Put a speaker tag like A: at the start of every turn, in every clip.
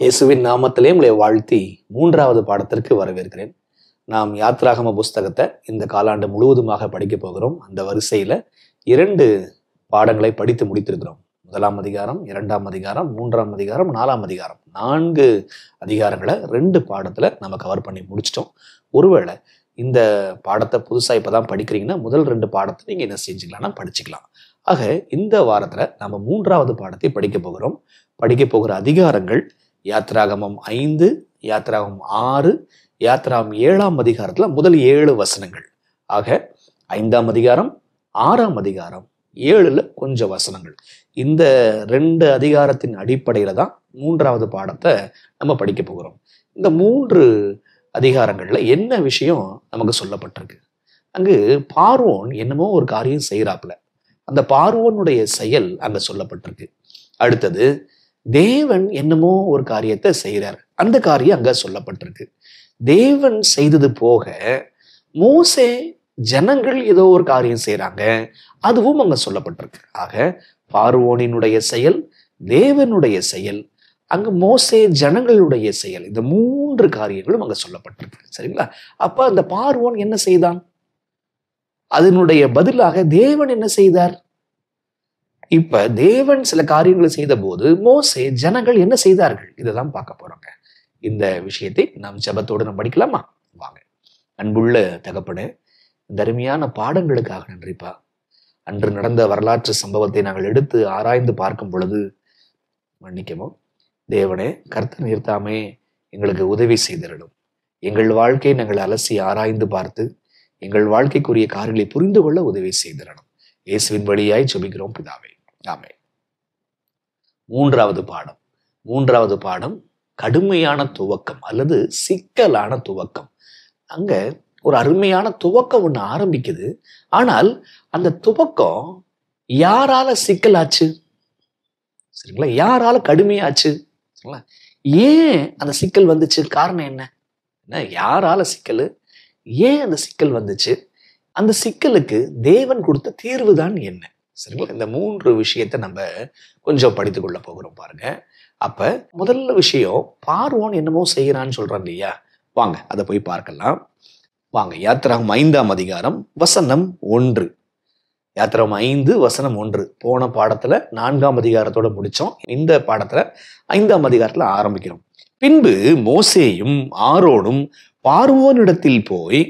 A: இயேசுவின் நாமத்திலே உங்களை வாழ்த்தி 3வது பாடத்திற்கு வரவேற்கிறேன். நாம் யாத்ராகம புஸ்தகத்தை இந்த காலாண்டு முழுவதுமாக படிக்க போகிறோம். அந்த வரிசையில 2 பாடங்களை படித்து முடித்திருக்கிறோம். 1ஆம் அதிகாரம், 2ஆம் அதிகாரம், 3ஆம் அதிகாரம், 4ஆம் அதிகாரம், 4 அதிகாரங்களை 2 பாடத்துல நம்ம கவர் பண்ணி முடிச்சிட்டோம். ஒருவேளை இந்த பாடத்தை புதுசா இப்பதான் படிக்கிறீங்கன்னா முதல் 2 பாடத்தை நீங்க என்ன செஞ்சுக்கலாம்னா படிச்சுக்கலாம். ஆக இந்த வாரத்துல நம்ம 3வது பாடத்தை படிக்க போகிறோம். படிக்க போகிற அதிகாரங்கள் யாத்ராகமம் 5, யாத்ராகமம் 6, யாத்ராகமம் 7ஆம் அதிகாரத்துல முதல் 7 வசனங்கள். ஆக 5ஆம் அதிகாரம், 6ஆம் அதிகாரம், 7ல கொஞ்சம் வசனங்கள். இந்த 2 அதிகாரத்தின் அடிப்படையில தான் 3வது பாடத்தை நம்ம படிக்க போகிறோம். இந்த 3 அதிகாரங்கள்ல என்ன விஷயம் நமக்கு சொல்லப்பட்டிருக்கு? அங்கு பார்வோன் என்னமோ ஒரு காரியம் செய்யறாப்புல, அந்த பார்வோனுடைய செயல் அங்க சொல்லப்பட்டிருக்கு. அடுத்தது தேவன் என்னமோ ஒரு காரியத்தை செய்யறார், அந்த காரியம் அங்க சொல்லப்பட்டிருக்கு. தேவன் செய்தது போக மோசே ஜனங்கள் ஏதோ ஒரு காரியம் செய்யறாங்க, அதுவும் அங்க சொல்லப்பட்டிருக்கு. ஆக பார்வோனினுடைய செயல், தேவனுடைய செயல், அங்க மோசே ஜனங்களுடைய செயல், இந்த 3 காரியங்களும் அங்க சொல்லப்பட்டிருக்கு. சரிங்களா? அப்ப அந்த பார்வோன் என்ன செய்தான்? அதனுடைய பதிலாக தேவன் என்ன செய்தார்? இப்ப தேவன் சில காரியங்களை செய்த போது மோசே ஜனங்கள் என்ன செய்தார்கள்? இதைதான் பார்க்க போறோங்க. இந்த விஷயத்தை நாம் ஜெபத்தோடு நம்ம படிக்கலாமா? வாங்க. அன்புள்ள தகப்பனே, இந்த அருமையான பாடங்களுக்காக நன்றிப்பா. அன்று நடந்த வரலாற்று சம்பவத்தை நாங்கள் எடுத்து ஆராய்ந்து பார்க்கும் பொழுது மன்னிக்கவும் தேவனே, கர்த்தர் நிறுத்தாமே எங்களுக்கு உதவி செய்திடணும். எங்கள் வாழ்க்கையை நாங்கள் அலசி ஆராய்ந்து பார்த்து எங்கள் வாழ்க்கைக்குரிய காரியங்களை புரிந்து கொள்ள உதவி செய்திடணும். இயேசுவின் வழியாய் ஜெபிக்கிறோம் பிதாவே, ஆமென். 3வது பாடம் கடுமையான துவக்கம் அல்லது சிக்கலான துவக்கம். அங்க ஒரு அருமையான துவக்கம் ஒண்ணு ஆரம்பிக்குது. ஆனால் அந்த துவக்கம் யாரால சிக்கலாச்சு? சரிங்களா? யாரால கடுமையாச்சு? சரிங்களா? ஏன் அந்த சிக்கல் வந்துச்சு? காரணம் என்ன? யாரால சிக்கல்? ஏன் அந்த சிக்கல் வந்துச்சு? அந்த சிக்கலுக்கு தேவன் கொடுத்த தீர்வு தான் என்ன? சரிங்களா? இந்த 3 விஷயத்தை நம்ம கொஞ்சம் படித்துக் கொள்ள போகிறோம் பாருங்க. அப்ப முதல்ல விஷயம், பார்வோன் என்னமோ செய்யறான்னு சொல்றான் இல்லையா? வாங்க அதை போய் பார்க்கலாம். வாங்க, யாத்ராகமம் 5ஆம் அதிகாரம் வசனம் 1. யாத்ராகமம் 5 வசனம் 1. போன பாடத்துல 4ஆம் அதிகாரத்தோட முடிச்சோம். இந்த பாடத்துல 5ஆம் அதிகாரத்துல ஆரம்பிக்கிறோம். பின்பு மோசேயும் ஆரோனும் பார்வோனிடத்தில் போய்,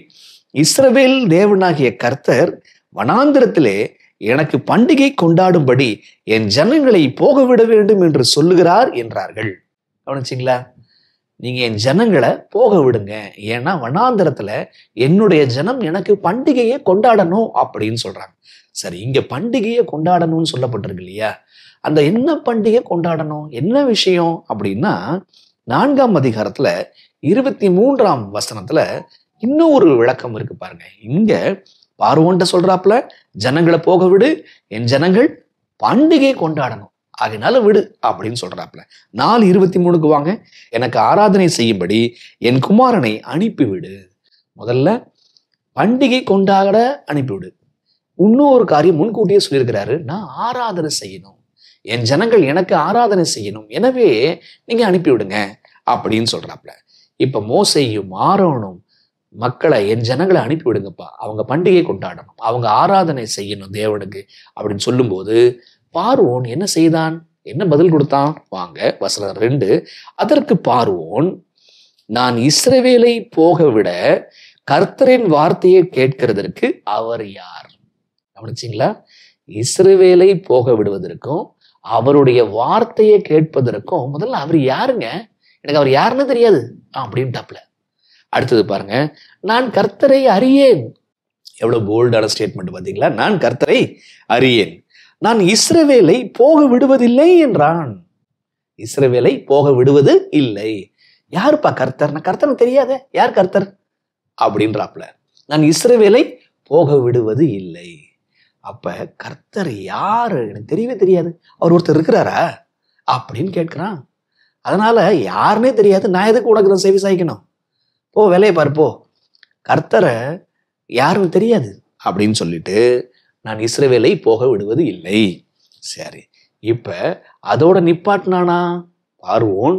A: இஸ்ரவேல் தேவனாகிய கர்த்தர் வனாந்திரத்திலே எனக்கு பண்டிகை கொண்டாடும்படி என் ஜனங்களை போக விட வேண்டும் என்று சொல்லுகிறார் என்றார்கள். கவனிச்சிங்களா? நீங்க என் ஜனங்களை போக விடுங்க, ஏன்னா வனாந்திரத்துல என்னுடைய ஜனம் எனக்கு பண்டிகையை கொண்டாடணும் அப்படின்னு சொல்றாங்க. சரி, இங்க பண்டிகையை கொண்டாடணும்னு சொல்லப்பட்டிருக்கு இல்லையா? அந்த என்ன பண்டிகை கொண்டாடணும், என்ன விஷயம் அப்படின்னா 4ஆம் அதிகாரத்துல 23ஆம் வசனத்துல இன்னும் ஒரு விளக்கம் இருக்கு பாருங்க. இங்க பார்வோன்ட்ட சொல்றாப்புல, ஜனங்களை போக விடு, என் ஜனங்கள் பண்டிகை கொண்டாடணும், அதனால விடு அப்படின்னு சொல்றாப்புல. 4:23க்கு வாங்க. எனக்கு ஆராதனை செய்யும்படி என் குமாரனை அனுப்பிவிடு. முதல்ல பண்டிகை கொண்டாட அனுப்பிவிடு. இன்னொரு காரியம் முன்கூட்டியே சொல்லியிருக்கிறாரு, நான் ஆராதனை செய்யணும், என் ஜனங்கள் எனக்கு ஆராதனை செய்யணும், எனவே நீங்க அனுப்பிவிடுங்க அப்படின்னு சொல்றாப்புல. இப்ப மோசேயும் ஆரோனும் மக்களை, என் ஜனங்களை அனுப்பிவிடுங்கப்பா, அவங்க பண்டிகை கொண்டாடணும், அவங்க ஆராதனை செய்யணும் தேவனுக்கு அப்படின்னு சொல்லும்போது பார்வோன் என்ன செய்தான்? என்ன பதில் கொடுத்தான்? வாங்க, வசனம் 2. அதற்கு பார்வோன், நான் இஸ்ரவேலை போக விட கர்த்தரின் வார்த்தையை கேட்கிறதற்கு அவர் யார்? கவனிச்சிங்களா? இஸ்ரவேலை போக விடுவதற்கும் அவருடைய வார்த்தையை கேட்பதற்கும் முதல்ல அவர் யாருங்க? எனக்கு அவர் யாருன்னு தெரியாது அப்படின்ட்டாப்ல. அடுத்தது பாருங்க, நான் கர்த்தரை அறியேன். எவ்வளவு போல்டான ஸ்டேட்மெண்ட் பாத்தீங்களா? நான் கர்த்தரை அறியேன், நான் இஸ்ரவேலை போக விடுவதில்லை என்றான். இஸ்ரவேலை போக விடுவது இல்லை. யாருப்பா கர்த்தர்? நான் கர்த்தர் தெரியாதே, யார் கர்த்தர் அப்படின்றாப்ல. நான் இஸ்ரவேலை போக விடுவது இல்லை. அப்ப கர்த்தர் யாரு எனக்கு தெரியவே தெரியாது, அவர் ஒருத்தர் இருக்கிறாரா அப்படின்னு கேட்கிறான். அதனால யாருன்னே தெரியாது, நான் எதுக்கு உனக்கு நான் செவி சாய்க்கணும்? போ, வேலையை பார்ப்போ, கர்த்தரை யாரும் தெரியாது அப்படின்னு சொல்லிட்டு நான் இஸ்ரவேலை போக விடுவது இல்லை. சரி, இப்ப அதோட நிப்பாட்டினானா பார்வோன்?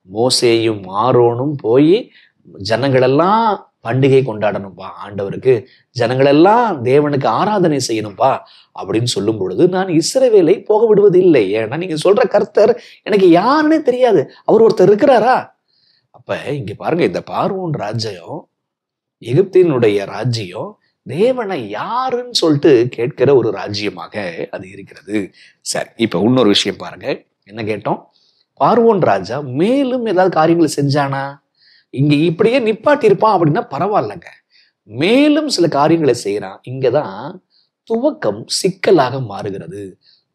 A: மோசேயும் ஆரோனும் போய் ஜனங்களெல்லாம் பண்டிகை கொண்டாடணும்பா, ஆண்டவருக்கு ஜனங்களெல்லாம் தேவனுக்கு ஆராதனை செய்யணும்பா அப்படின்னு சொல்லும் பொழுது, நான் இஸ்ரவேலை போக விடுவது இல்லை. ஏன்னா நீங்க சொல்ற கர்த்தர் எனக்கு யாருன்னே தெரியாது, அவர் ஒருத்தர் இருக்கிறாரா? அப்ப இங்க பாருங்க, இந்த பார்வோன் ராஜ்யம், எகிப்தினுடைய ராஜ்யம் தேவனை யாருன்னு சொல்லிட்டு கேட்கிற ஒரு ராஜ்யமாக அது இருக்கிறது. சரி, இப்ப இன்னொரு விஷயம் பாருங்க. என்ன கேட்டோம்? பார்வோன் ராஜா மேலும் ஏதாவது காரியங்களை செஞ்சானா? இங்க இப்படியே நிப்பாட்டி இருப்பான் அப்படின்னா பரவாயில்லைங்க, மேலும் சில காரியங்களை செய்யறான். இங்கதான் துவக்கம் சிக்கலாக மாறுகிறது,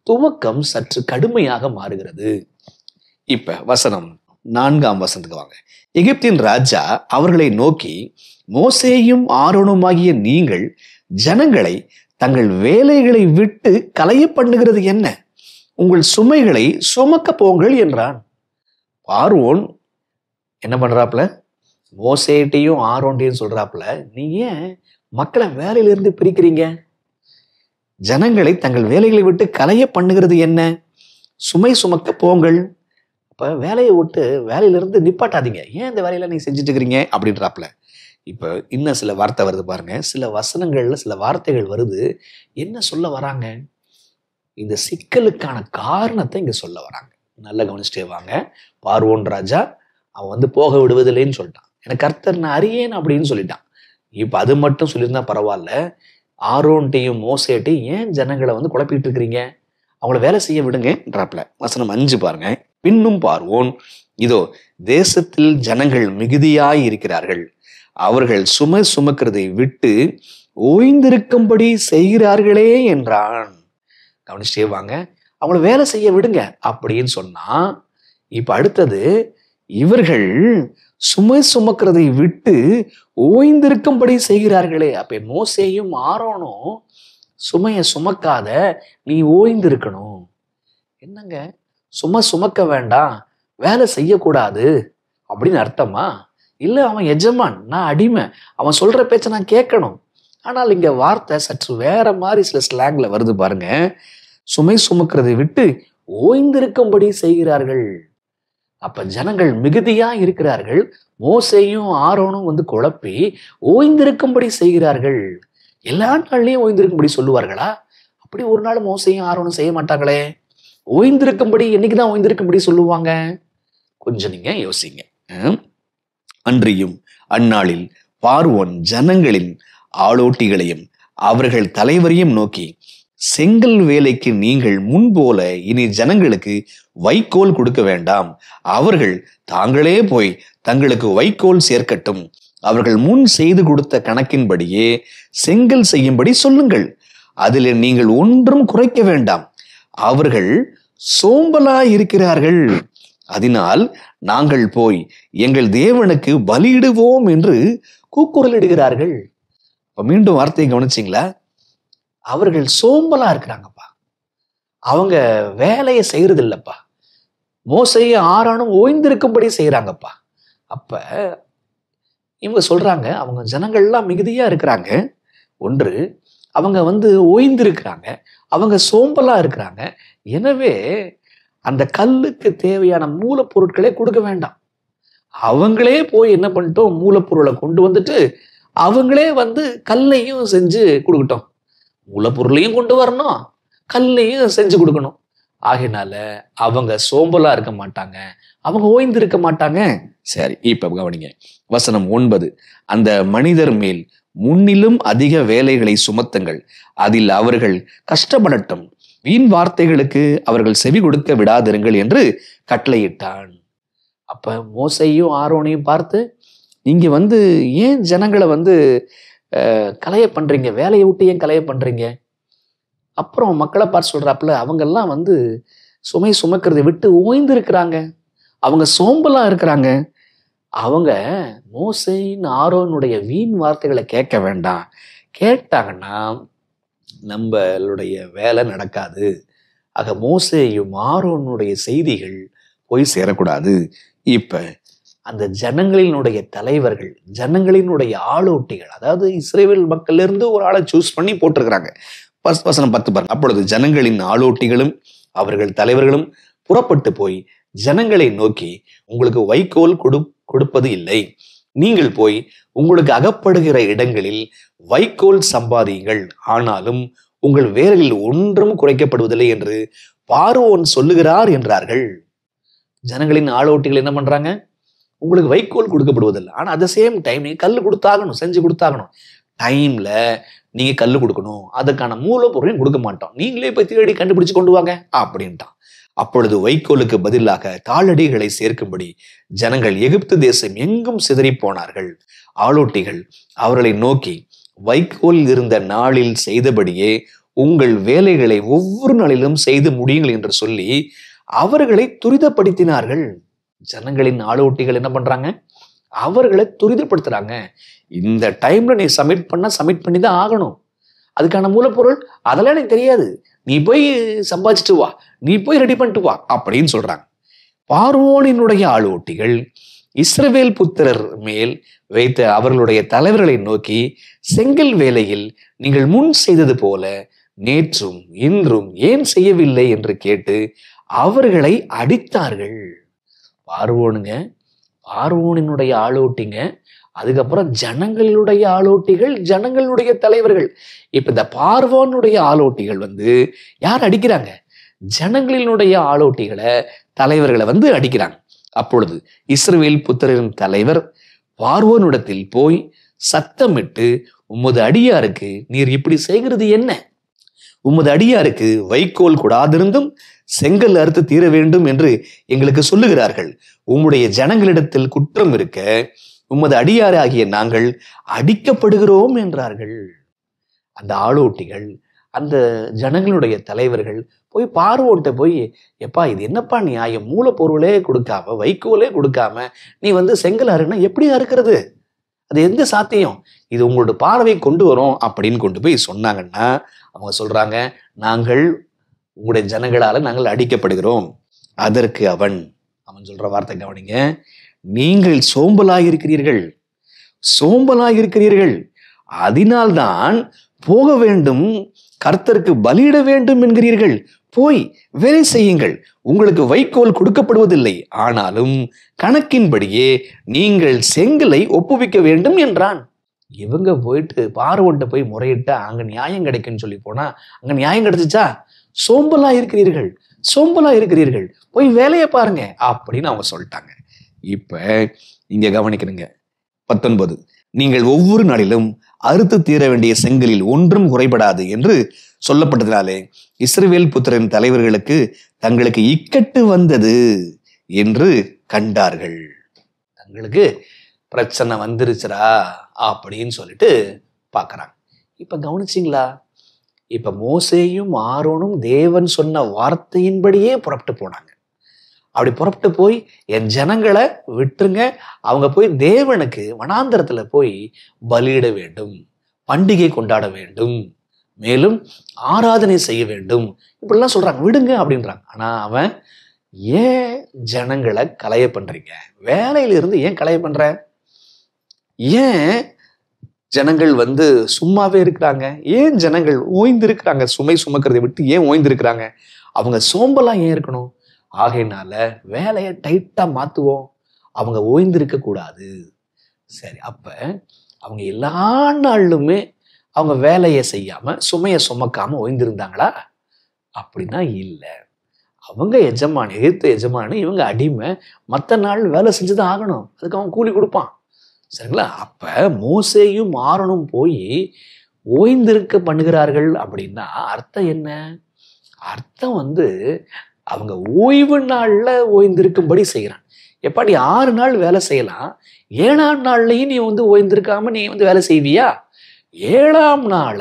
A: துவக்கம் சற்று கடுமையாக மாறுகிறது. இப்ப வசனம் 4ஆம் வசனத்துக்கு வாங்க. எகிப்தின் ராஜா அவர்களை நோக்கி, மோசேயும் ஆரோனுமாகிய நீங்கள் ஜனங்களை தங்கள் வேலைகளை விட்டு கலைய பண்ணுகிறது என்ன? உங்கள் சுமைகளை சுமக்க போங்கள் என்றான். பார்வோன் என்ன பண்றாப்புல? மோசேட்டையும் ஆரோன்ட்டையும் சொல்றாப்புல, நீ ஏன் மக்களை வேலையிலிருந்து பிரிக்கிறீங்க? ஜனங்களை தங்கள் வேலைகளை விட்டு கலைய பண்ணுகிறது என்ன? சுமை சுமக்க போங்கள். இப்ப வேலையை விட்டு வேலையிலிருந்து நிப்பாட்டாதீங்க, ஏன் இந்த வேலையில நீங்க செஞ்சுட்டு இருக்கிறீங்க அப்படின்றாப்புல. இப்ப இன்னும் சில வார்த்தை வருது பாருங்க, சில வசனங்கள்ல சில வார்த்தைகள் வருது. என்ன சொல்ல வராங்க? இந்த சிக்கலுக்கான காரணத்தை இங்க சொல்ல வராங்க. நல்லா கவனிச்சுட்டே வாங்க. பார்வோன் ராஜா அவன் போக விடுவதில்லைன்னு சொல்லிட்டான், எனக்கு கர்த்தர் நான் அறியேன் அப்படின்னு சொல்லிட்டான். இப்ப அது மட்டும் சொல்லியிருந்தா பரவாயில்ல, ஆரோன்ட்டையும் மோசேட்டையும் ஏன் ஜனங்களை குழப்பிட்டு இருக்கிறீங்க, அவங்கள வேலை செய்ய விடுங்கன்றாப்ல. வசனம் 5 பாருங்க. பின்னும் பார்வோன், இதோ தேசத்தில் ஜனங்கள் மிகுதியாய் இருக்கிறார்கள், அவர்கள் சுமை சுமக்கிறதை விட்டு ஓய்ந்திருக்கும்படி செய்கிறார்களே என்றான். கவனிச்சுட்டே வாங்க. அவங்கள வேலை செய்ய விடுங்க அப்படின்னு சொன்னா, இப்ப அடுத்தது, இவர்கள் சுமை சுமக்கிறதை விட்டு ஓய்ந்திருக்கும்படி செய்கிறார்களே. அப்ப மோசேயும் ஆரோனும் சுமையை சுமக்காத, நீ ஓய்ந்திருக்கணும். என்னங்க, சுமை சுமக்க வேண்டாம், வேலை செய்யக்கூடாது அப்படின்னு அர்த்தமா? இல்ல, அவன் எஜமான், நான் அடிமை, அவன் சொல்ற பேச்சை நான் கேட்கணும். ஆனால் இங்க வார்த்தை சற்று வேற மாதிரி சில ஸ்லாங்ல வருது பாருங்க. சுமை சுமக்கிறதை விட்டு ஓய்ந்திருக்கும்படி செய்கிறார்கள். அப்ப ஜனங்கள் மிகுதியா இருக்கிறார்கள், மோசேயும் ஆரோனும் குழப்பி ஓய்ந்திருக்கும்படி செய்கிறார்கள். எல்லா நாள்லயும் ஓய்ந்திருக்கும்படி சொல்லுவார்களா? அப்படி ஒரு நாள் மோசேயும் ஆரோனும் செய்ய மாட்டாங்களே. ஓய்ந்திருக்கும்படி என்னைக்குதான் ஓய்ந்திருக்கும்படி சொல்லுவாங்க? கொஞ்சம் நீங்க யோசிங்க. அன்றியும் அந்நாளில் பார்வோன் ஜனங்களின் ஆளோட்டிகளையும் அவர்கள் தலைவரையும் நோக்கி, செங்கல் வேலைக்கு நீங்கள் முன்போல இனி ஜனங்களுக்கு வைக்கோல் கொடுக்க வேண்டாம், அவர்கள் தாங்களே போய் தங்களுக்கு வைக்கோல் சேர்க்கட்டும், அவர்கள் முன் செய்து கொடுத்த கணக்கின்படியே செங்கல் செய்யும்படி சொல்லுங்கள், அதில் நீங்கள் ஒன்றும் குறைக்க வேண்டாம், அவர்கள் சோம்பலாய் இருக்கிறார்கள், அதனால் நாங்கள் போய் எங்கள் தேவனுக்கு பலியிடுவோம் என்று கூக்குரலிடுகிறார்கள். மீண்டும் வார்த்தையை கவனிச்சிங்களா? அவர்கள் சோம்பலா இருக்கிறாங்கப்பா, அவங்க வேலையை செய்யறது இல்லப்பா, மோசேயும் ஆரோனும் ஓய்ந்திருக்கும்படி செய்யறாங்கப்பா. அப்ப இவங்க சொல்றாங்க, அவங்க ஜனங்கள்லாம் மிகுதியா இருக்கிறாங்க, ஒன்று அவங்க ஓய்ந்திருக்கிறாங்க, அவங்க சோம்பலா இருக்கிறாங்க. எனவே அந்த கல்லுக்கு தேவையான மூலப்பொருட்களே கொடுக்க வேண்டாம், அவங்களே போய் என்ன பண்ணிட்டோம், மூலப்பொருளை கொண்டு வந்துட்டு அவங்களே கல்லையும் செஞ்சு கொடுக்கட்டும், மூலப்பொருளையும் கொண்டு வரணும், கல்லையும் செஞ்சு கொடுக்கணும். ஆகினால அவங்க சோம்பலா இருக்க மாட்டாங்க, அவங்க ஓய்ந்து இருக்க மாட்டாங்க. சரி, இப்ப கவனிங்க. வசனம் 9. அந்த மனிதர் மேல் முன்னிலும் அதிக வேலைகளை சுமத்துங்கள், அதில் அவர்கள் கஷ்டப்படட்டும், வீண் வார்த்தைகளுக்கு அவர்கள் செவி கொடுக்க விடாதிருங்கள் என்று கட்டளையிட்டான். அப்ப மோசேயும் ஆரோனையும் பார்த்து, நீங்க ஏன் ஜனங்களை கலைய பண்றீங்க, வேலையை விட்டு ஏன் கலைய பண்றீங்க? அப்புறம் மக்களை பார்த்து சொல்றாப்புல, அவங்கெல்லாம் சுமை சுமக்கிறதை விட்டு ஓய்ந்து இருக்கிறாங்க, அவங்க சோம்பலா இருக்கிறாங்க, அவங்க மோசேயின் ஆரோனுடைய வீண் வார்த்தைகளை கேட்க வேண்டாம், கேட்டாங்கன்னா நம்மளுடைய வேலை நடக்காது. ஆக மோசேயும் ஆரோனுடைய செய்திகள் போய் சேரக்கூடாது. இப்ப அந்த ஜனங்களினுடைய தலைவர்கள், ஜனங்களினுடைய ஆளோட்டிகள், அதாவது இஸ்ரவேல் மக்கள்ல இருந்து ஒரு ஆளை சூஸ் பண்ணி போட்டிருக்கிறாங்க. வசனம் 10 பாருங்க. அப்பொழுது ஜனங்களின் ஆளோட்டிகளும் அவர்கள் தலைவர்களும் புறப்பட்டு போய் ஜனங்களை நோக்கி, உங்களுக்கு வைக்கோல் கொடுப்பது இல்லை, நீங்கள் போய் உங்களுக்கு அகப்படுகிற இடங்களில் வைக்கோல் சம்பாதியுங்கள், ஆனாலும் உங்கள் வேலைகளில் ஒன்றும் குறைக்கப்படுவதில்லை என்று பார்வோன் சொல்லுகிறார் என்றார்கள். ஜனங்களின் ஆளோட்டிகள் என்ன பண்றாங்க? உங்களுக்கு வைக்கோல் கொடுக்கப்படுவதில்லை, ஆனா அட் த சேம் டைம் நீங்க கல் கொடுத்தாகணும், செஞ்சு கொடுத்தாகணும். டைம்ல நீங்க கல் கொடுக்கணும், அதுக்கான மூலப்பொருளையும் கொடுக்க மாட்டோம், நீங்களே போய் தேடி கண்டுபிடிச்சு கொண்டு வாங்க அப்படின்ட்டான். அப்பொழுது வைக்கோலுக்கு பதிலாக தாளடிகளை சேர்க்கும்படி ஜனங்கள் எகிப்து தேசம் எங்கும் சிதறி போனார்கள். ஆளோட்டிகள் அவர்களை நோக்கி, வைக்கோல் இருந்த நாளில் செய்தபடியே உங்கள் வேலைகளை ஒவ்வொரு நாளிலும் செய்து முடியுங்கள் என்று சொல்லி அவர்களை துரிதப்படுத்தினார்கள். ஜனங்களின் ஆளோட்டிகள் என்ன பண்றாங்க? அவர்களை துரிதப்படுத்துறாங்க. இந்த டைம்ல நீ சப்மிட் பண்ணி தான் ஆகணும், அதுக்கான மூலப்பொருள் அதெல்லாம் எனக்கு தெரியாது, நீ போய் சம்பாதிச்சுட்டு வா, நீ போய் ரெடி பண்ணிட்டு வா அப்படின்னு சொல்றாங்க. பார்வோனினுடைய ஆளோட்டிகள் இஸ்ரவேல் புத்திரர் மேல் வைத்த அவர்களுடைய தலைவர்களை நோக்கி, செங்கல் வேலையில் நீங்கள் முன் செய்தது போல நேற்றும் இன்றும் ஏன் செய்யவில்லை என்று கேட்டு அவர்களை அடித்தார்கள். பார்வோனினுடைய ஆளோட்டிங்க, அதுக்கப்புறம் ஜனங்களுடைய ஆளோட்டிகள், ஜனங்களுடைய தலைவர்கள். இப்ப இந்த பார்வோனுடைய ஆளோட்டிகள் யார் அடிக்கிறாங்க? ஜனங்களினுடைய ஆளோட்டிகளை, தலைவர்களை அடிக்கிறாங்க. அப்பொழுது இஸ்ரவேல் புத்திரரின் தலைவர் பார்வோனிடத்தில் போய் சத்தமிட்டு, உமது அடியாருக்கு நீர் இப்படி செய்கிறது என்ன? உமது அடியாருக்கு வைக்கோல் கூடாதிருந்தும் செங்கல் அறுத்து தீர வேண்டும் என்று எங்களுக்கு சொல்லுகிறார்கள். உம்முடைய ஜனங்களிடத்தில் குற்றம் இருக்க உமது அடியார ஆகிய நாங்கள் அடிக்கப்படுகிறோம் என்றார்கள். அந்த ஆளோட்டிகள், அந்த ஜனங்களுடைய தலைவர்கள் போய் பார்வோன்ட்ட போய், எப்பா இது என்னப்பா நியாயம், மூலப்பொருளே கொடுக்காம வைக்கோலே கொடுக்காம நீ செங்கல் அறுனா எப்படி அறுக்கிறது, அது எந்த சாத்தியம், இது உங்களோட பார்வை கொண்டு வரும் அப்படின்னு கொண்டு போய் சொன்னாங்கன்னா அவங்க சொல்றாங்க, நாங்கள் உங்களுடைய ஜனங்களால நாங்கள் அடிக்கப்படுகிறோம். அதற்கு அவன் சொல்ற வார்த்தை கவனிங்க, நீங்கள் சோம்பலாயிருக்கிறீர்கள், அதனால்தான் போக வேண்டும், கர்த்தருக்கு பலியிட வேண்டும் என்கிறீர்கள். போய் வேலை செய்யுங்கள், உங்களுக்கு வைக்கோல் கொடுக்கப்படுவதில்லை, ஆனாலும் கணக்கின்படியே நீங்கள் செங்கலை ஒப்புவிக்க வேண்டும் என்றான். இவங்க போயிட்டு பார்வோன்ட்ட போய் முறையிட்டா அங்க நியாயம் கிடைக்குன்னு சொல்லி போனா அங்க நியாயம் கிடைச்சிச்சா? சோம்பலா இருக்கிறீர்கள், போய் வேலையை பாருங்க அப்படின்னு அவங்க சொல்லிட்டாங்க. இப்ப இங்க கவனிக்கணுங்க. 19, நீங்கள் ஒவ்வொரு நாளிலும் அறுத்து தீர வேண்டிய செங்கலில் ஒன்றும் குறைபடாது என்று சொல்லப்பட்டதினாலே இஸ்ரவேல் புத்திரரின் தலைவர்களுக்கு தங்களுக்கு இக்கட்டு வந்தது என்று கண்டார்கள். தங்களுக்கு பிரச்சனை வந்துருச்சுரா அப்படின்னு சொல்லிட்டு பார்க்கறாங்க. இப்ப கவனிச்சிங்களா? இப்ப மோசேயும் ஆரோனும் தேவன் சொன்ன வார்த்தையின்படியே புறப்பட்டு போனாங்க. அப்படி புறப்பட்டு போய் என் ஜனங்களை விட்டுருங்க, அவங்க போய் தேவனுக்கு வனாந்தரத்துல போய் பலியிட வேண்டும், பண்டிகை கொண்டாட வேண்டும், மேலும் ஆராதனை செய்ய வேண்டும், இப்படிலாம் சொல்றாங்க, விடுங்க அப்படின்றாங்க. ஆனா அவன், ஏன் ஜனங்களை கலைய பண்றீங்க, வேலையில இருந்து ஏன் கலைய பண்ற, ஏன் ஜனங்கள் சும்மாவே இருக்கிறாங்க, ஏன் ஜனங்கள் ஓய்ந்து இருக்கிறாங்க, சுமை சுமக்கிறதை விட்டு ஏன் ஓய்ந்து இருக்கிறாங்க, அவங்க சோம்பலா ஏன் இருக்கணும், ஆகையினால வேலையை டைட்டா மாத்துவோம், அவங்க ஓய்ந்திருக்க கூடாது. சரி, அப்ப அவங்க எல்லா நாளுமே அவங்க வேலையை செய்யாம சுமையை சுமக்காம ஓய்ந்திருந்தாங்களா? அப்படின்னா இல்லை. அவங்க எஜமானி, எகிப்து எஜமானி, இவங்க அடிமை, மற்ற நாள் வேலை செஞ்சுதான் ஆகணும், அதுக்கு அவன் கூலி கொடுப்பான். சரிங்களா? அப்ப மோசேயும் ஆரோனும் போய் ஓய்ந்திருக்க பண்ணுகிறார்கள் அப்படின்னா அர்த்தம் என்ன? அர்த்தம் அவங்க ஓய்வு நாள்ல ஓய்ந்திருக்கும்படி செய்கிறான். எப்பாடி 6 நாள் வேலை செய்யலாம், 7ஆம் நாள்லையும் நீ ஓய்ந்திருக்காம நீ வேலை செய்வியா? 7ஆம் நாள